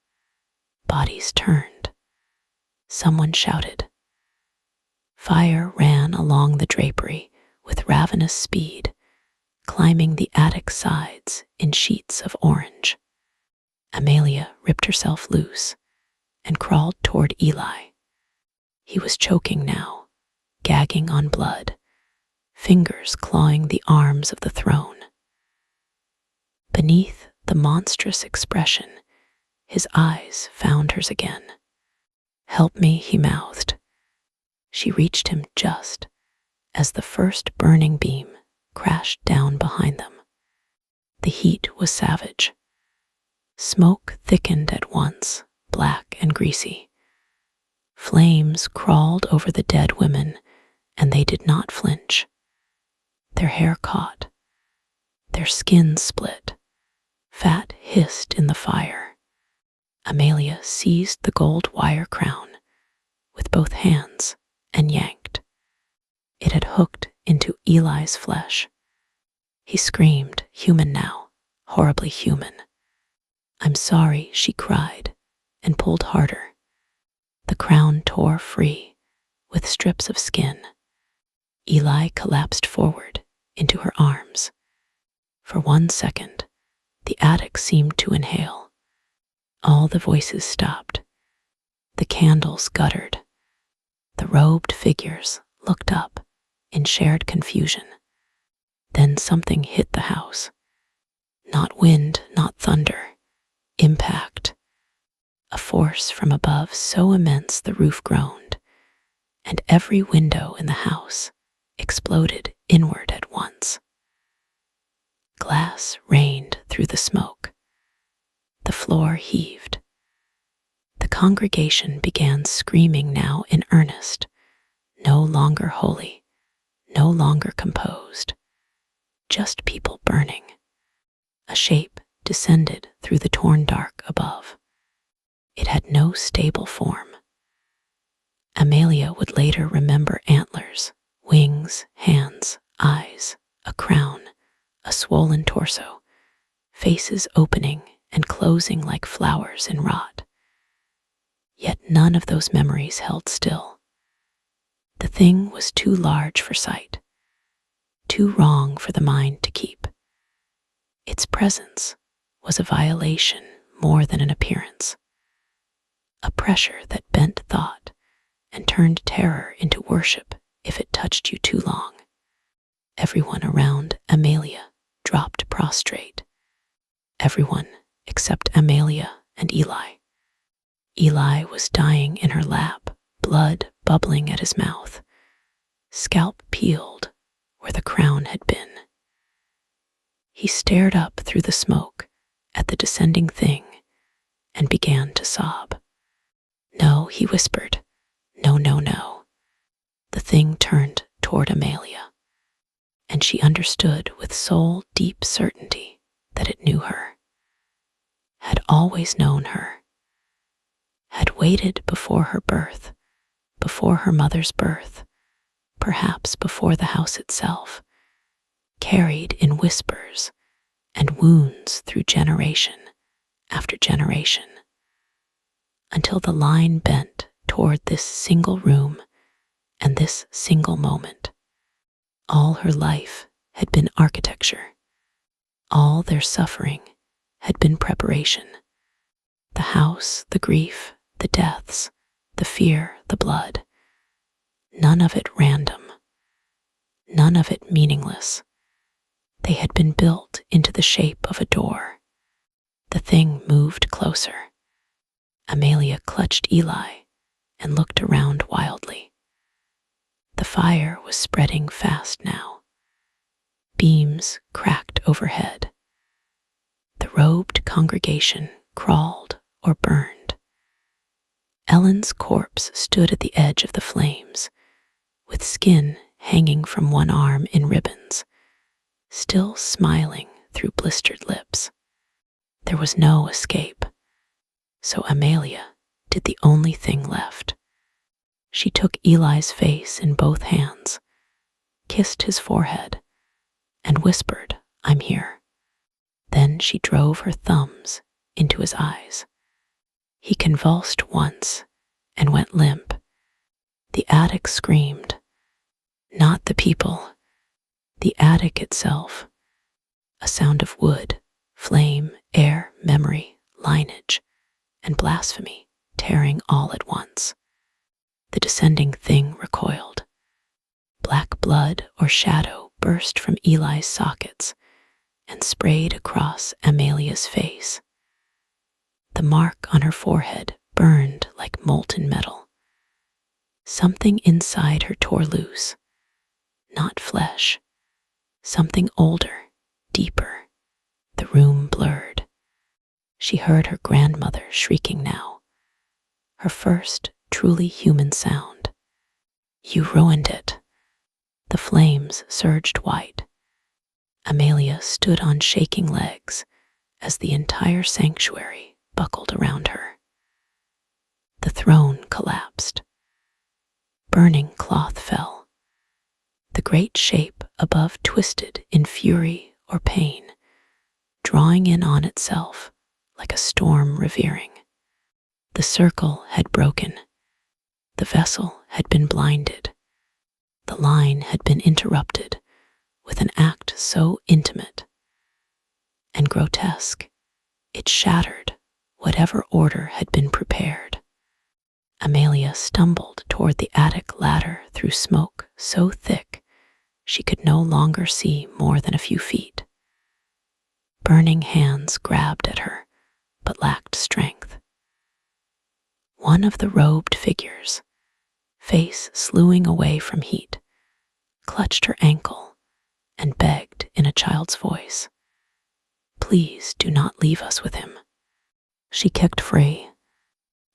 Bodies turned. Someone shouted. Fire ran along the drapery with ravenous speed, climbing the attic sides in sheets of orange. Amelia ripped herself loose and crawled toward Eli. He was choking now, gagging on blood, fingers clawing the arms of the throne. Beneath the monstrous expression, his eyes found hers again. "Help me," he mouthed. She reached him just as the first burning beam crashed down behind them. The heat was savage. Smoke thickened at once, black and greasy. Flames crawled over the dead women, and they did not flinch. Their hair caught. Their skin split. Fat hissed in the fire. Amelia seized the gold wire crown with both hands and yanked. It had hooked into Eli's flesh. He screamed, human now, horribly human. "I'm sorry," she cried, and pulled harder. The crown tore free, with strips of skin. Eli collapsed forward into her arms. For 1 second, the attic seemed to inhale. All the voices stopped. The candles guttered. The robed figures looked up in shared confusion. Then something hit the house. Not wind, not thunder. Impact. A force from above so immense the roof groaned, and every window in the house exploded inward at once. Glass rained through the smoke. The floor heaved. The congregation began screaming now in earnest, no longer holy, no longer composed, just people burning. A shape descended through the torn dark above. It had no stable form. Amelia would later remember antlers, wings, hands, eyes, a crown, a swollen torso, faces opening and closing like flowers in rot. Yet none of those memories held still. The thing was too large for sight, too wrong for the mind to keep. Its presence was a violation more than an appearance, a pressure that bent thought and turned terror into worship if it touched you too long. Everyone around Amelia dropped prostrate. Everyone except Amelia and Eli. Eli was dying in her lap, blood bubbling at his mouth, scalp peeled where the crown had been. He stared up through the smoke at the descending thing and began to sob. "No," he whispered. "No, no, no." The thing turned toward Amelia, and she understood with soul-deep certainty that it knew her, had always known her, had waited before her birth, before her mother's birth, perhaps before the house itself, carried in whispers and wounds through generation after generation, until the line bent toward this single room and this single moment. All her life had been architecture. All their suffering had been preparation. The house, the grief, the deaths, the fear, the blood. None of it random. None of it meaningless. They had been built into the shape of a door. The thing moved closer. Amelia clutched Eli and looked around wildly. The fire was spreading fast now. Beams cracked overhead. The robed congregation crawled or burned. Ellen's corpse stood at the edge of the flames, with skin hanging from one arm in ribbons, still smiling through blistered lips. There was no escape, so Amelia did the only thing left. She took Eli's face in both hands, kissed his forehead, and whispered, "I'm here." Then she drove her thumbs into his eyes. He convulsed once and went limp. The attic screamed. Not the people, the attic itself. A sound of wood, flame, air, memory, lineage, and blasphemy tearing all at once. The descending thing recoiled. Black blood or shadow burst from Eli's sockets and sprayed across Amelia's face. The mark on her forehead burned like molten metal. Something inside her tore loose. Not flesh. Something older, deeper. The room blurred. She heard her grandmother shrieking now. Her first truly human sound. "You ruined it." The flames surged white. Amelia stood on shaking legs as the entire sanctuary buckled around her. The throne collapsed. Burning cloth fell. The great shape above twisted in fury or pain, drawing in on itself like a storm revering. The circle had broken. The vessel had been blinded. The line had been interrupted with an act so intimate and grotesque, it shattered whatever order had been prepared. Amelia stumbled toward the attic ladder through smoke so thick she could no longer see more than a few feet. Burning hands grabbed at her, but lacked strength. One of the robed figures, face slewing away from heat, clutched her ankle and begged in a child's voice, "Please do not leave us with him." She kicked free,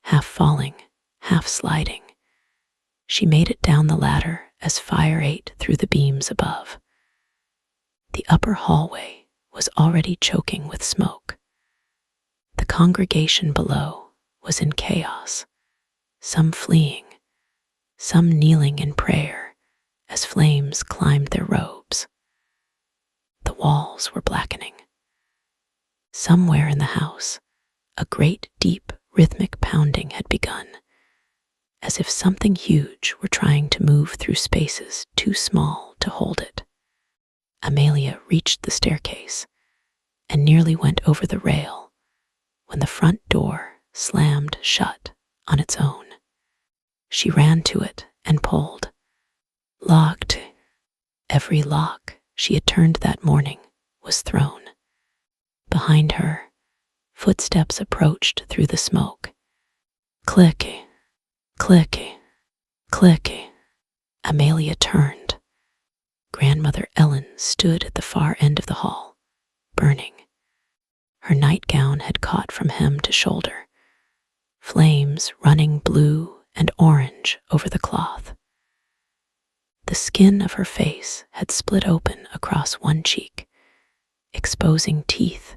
half falling, half sliding. She made it down the ladder as fire ate through the beams above. The upper hallway was already choking with smoke. The congregation below was in chaos, some fleeing, some kneeling in prayer as flames climbed their robes. The walls were blackening. Somewhere in the house, a great, deep, rhythmic pounding had begun, as if something huge were trying to move through spaces too small to hold it. Amelia reached the staircase and nearly went over the rail when the front door slammed shut on its own. She ran to it and pulled. Locked. Every lock she had turned that morning was thrown. Behind her, footsteps approached through the smoke. Clicky, clicky, clicky. Amelia turned. Grandmother Ellen stood at the far end of the hall, burning. Her nightgown had caught from hem to shoulder, flames running blue and orange over the cloth. The skin of her face had split open across one cheek, exposing teeth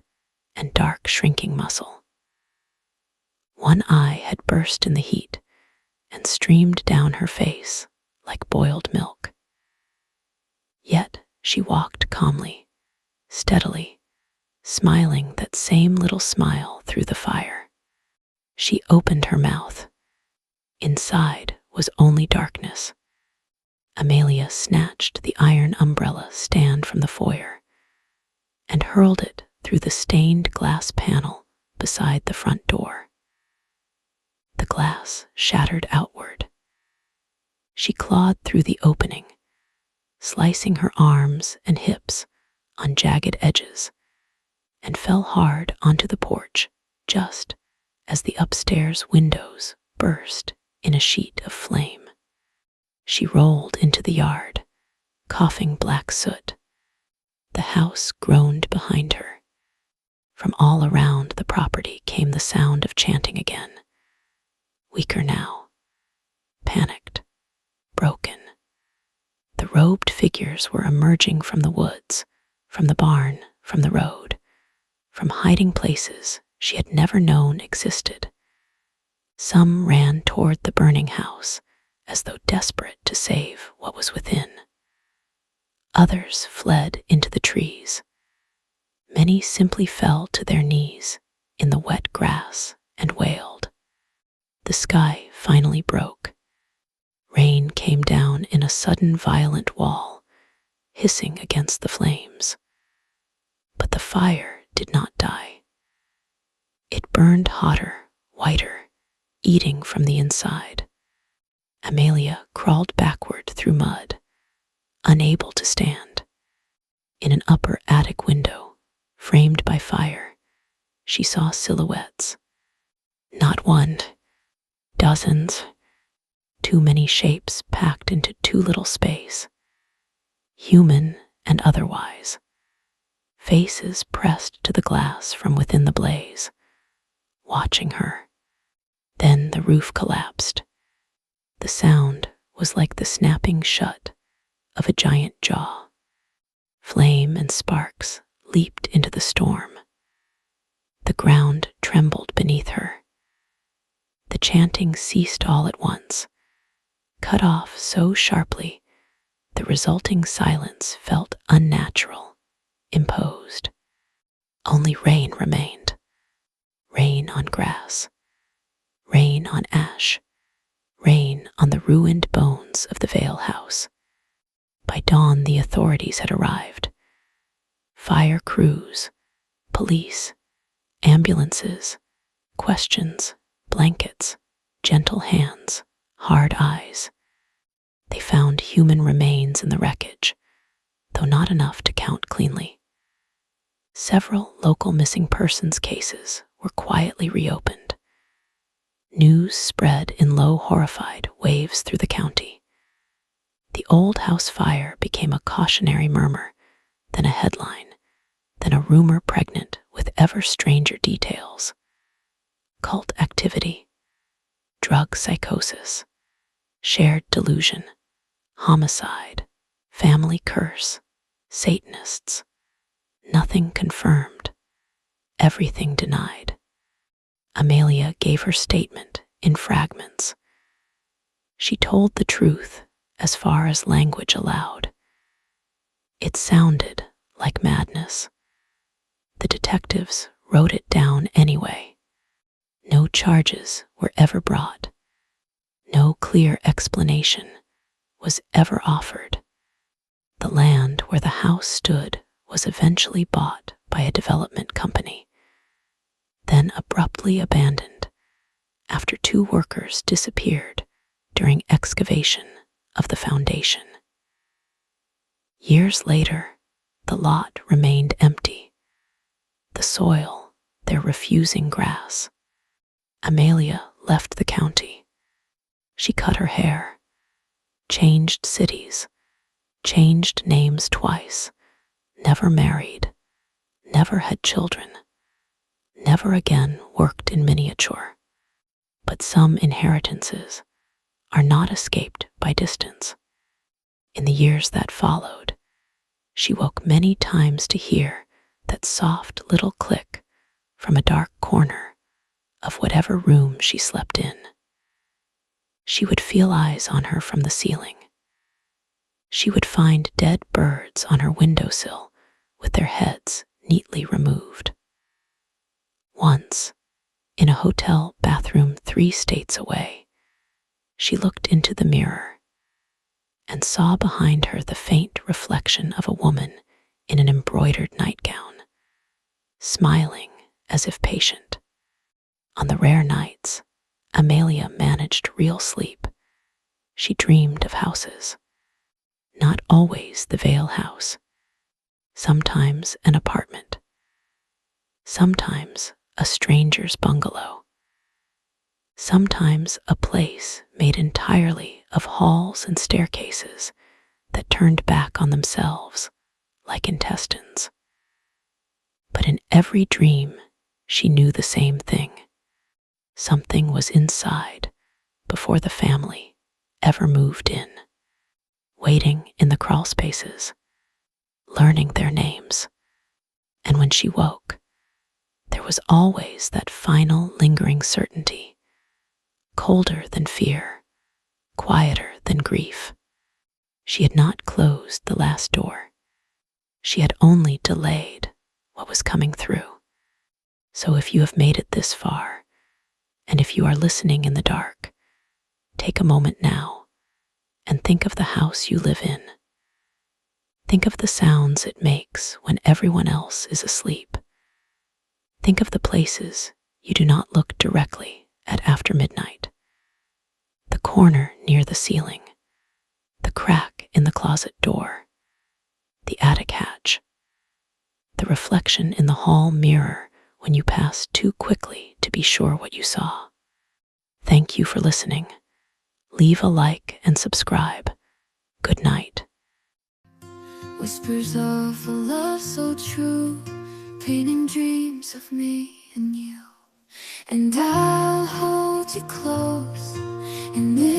and dark shrinking muscle. One eye had burst in the heat and streamed down her face like boiled milk. Yet she walked calmly, steadily, smiling that same little smile through the fire. She opened her mouth. Inside was only darkness. Amelia snatched the iron umbrella stand from the foyer and hurled it through the stained glass panel beside the front door. The glass shattered outward. She clawed through the opening, slicing her arms and hips on jagged edges, and fell hard onto the porch just as the upstairs windows burst in a sheet of flame. She rolled into the yard, coughing black soot. The house groaned behind her. From all around the property came the sound of chanting again. Weaker now, panicked, broken. The road figures were emerging from the woods, from the barn, from the road, from hiding places she had never known existed. Some ran toward the burning house, as though desperate to save what was within. Others fled into the trees. Many simply fell to their knees in the wet grass and wailed. The sky finally broke. Rain came down in a sudden violent wall, hissing against the flames. But the fire did not die. It burned hotter, whiter, eating from the inside. Amelia crawled backward through mud, unable to stand. In an upper attic window, framed by fire, she saw silhouettes. Not one, dozens. Too many shapes packed into too little space. Human and otherwise. Faces pressed to the glass from within the blaze, watching her. Then the roof collapsed. The sound was like the snapping shut of a giant jaw. Flame and sparks leaped into the storm. The ground trembled beneath her. The chanting ceased all at once, cut off so sharply the resulting silence felt unnatural, imposed. Only rain remained. Rain on grass, rain on ash, rain on the ruined bones of the Vale house. By dawn, the authorities had arrived. Fire crews, police, ambulances, questions, blankets, gentle hands, hard eyes. They found human remains in the wreckage, though not enough to count cleanly. Several local missing persons cases were quietly reopened. News spread in low, horrified waves through the county. The old house fire became a cautionary murmur, then a headline, then a rumor pregnant with ever stranger details. Cult activity, drug psychosis, shared delusion, homicide, family curse, Satanists. Nothing confirmed, everything denied. Amelia gave her statement in fragments. She told the truth as far as language allowed. It sounded like madness. The detectives wrote it down anyway. No charges were ever brought. No clear explanation was ever offered. The land where the house stood was eventually bought by a development company, then abruptly abandoned after 2 workers disappeared during excavation of the foundation. Years later, the lot remained empty. The soil, their refusing grass. Amelia left the county. She cut her hair, changed cities, changed names twice, never married, never had children, never again worked in miniature. But some inheritances are not escaped by distance. In the years that followed, she woke many times to hear that soft little click from a dark corner of whatever room she slept in. She would feel eyes on her from the ceiling. She would find dead birds on her windowsill with their heads neatly removed. Once, in a hotel bathroom 3 states away, she looked into the mirror and saw behind her the faint reflection of a woman in an embroidered nightgown, smiling as if patient. On the rare nights Amelia managed real sleep, she dreamed of houses. Not always the Vale house, sometimes an apartment, sometimes a stranger's bungalow, sometimes a place made entirely of halls and staircases that turned back on themselves like intestines. But in every dream, she knew the same thing. Something was inside before the family ever moved in. waiting in the crawl spaces, learning their names. And when she woke, there was always that final lingering certainty, colder than fear, quieter than grief. She had not closed the last door. She had only delayed what was coming through. So if you have made it this far, and if you are listening in the dark, take a moment now and think of the house you live in. Think of the sounds it makes when everyone else is asleep. Think of the places you do not look directly at after midnight. The corner near the ceiling, the crack in the closet door, the attic hatch, the reflection in the hall mirror when you pass too quickly to be sure what you saw. Thank you for listening. Leave a like and subscribe. Good night. Whispers of a love so true, painting dreams of me and you. And I'll hold you close in this